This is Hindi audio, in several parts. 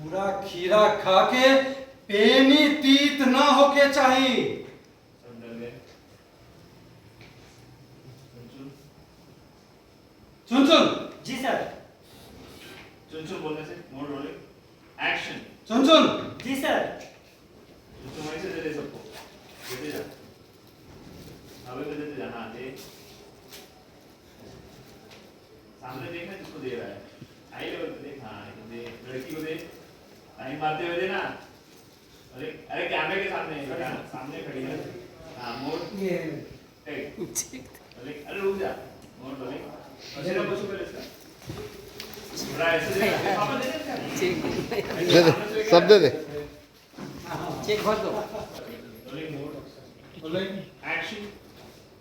पूरा खीरा खा के पेनी तीत ना होके चाहिए। सब डर गए। चुन चुन। जी सर। चुन बोलने से मोड रोलिंग एक्शन। चुन चुन। जी सर। चुन वहीं से दे दे सबको, देते जा हवे में देते जा। हाँ दे, सामने देखना जिसको दे रहा है, हाई लेवल पे देख। हाँ दे, लड़की को दे, लाइन मारते हुए देना। अरे अरे कैमरे के सामने, सामने खड़ी है। हाँ मोड ये अरे रुक जा, मोड रोलिंग ऐसे ना पूछो पहले इसका बड़ा ऐसे दे पापा दे दे सब दे दे। चेक भर दो। Rolling mode rolling action.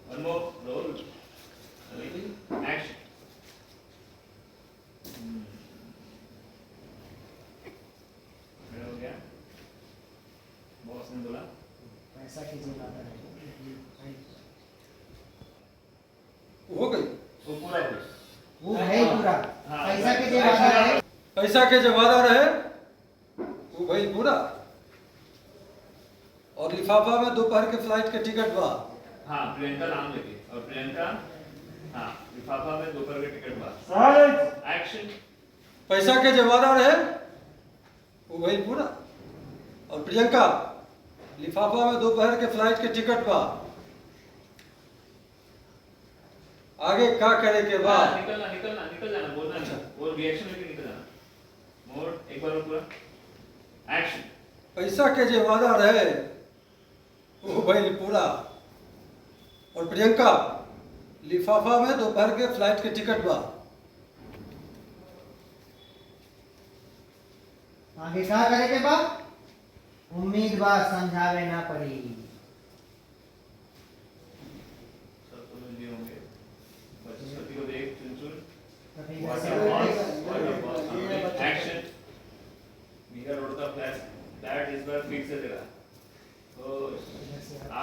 One more role rolling action. मेरा हो गया। बॉस ने बोला पैसा कीजिए हो गई। वो पूरा हो। वो है पूरा। हाँ, पैसा कीजिए वादा है। पैसा के जो वादा रहे वो भाई पूरा। और लिफाफा में दोपहर के फ्लाइट के टिकट बा। हाँ प्रियंका नाम लेके, और प्रियंका हाँ लिफाफा में दोपहर के टिकट बा। Sir action. पैसा के जो वादा रहे वो भाई पूरा। और प्रियंका लिफाफा में दोपहर के फ्लाइट के टिकट बा। आगे क्या करे के बाद? निकलना निकलना निकल जाना, बोलना नहीं, वो रिएक्शन लेके निकल जाना। मोड एक बार और पूरा एक्शन। पैसा के जो वादा रहे वो भाई पूरा। और प्रियंका लिफाफा में दोपहर के फ्लाइट के टिकट बा। आगे क्या करे के बाद? उम्मीद बा समझावे ना पड़ी।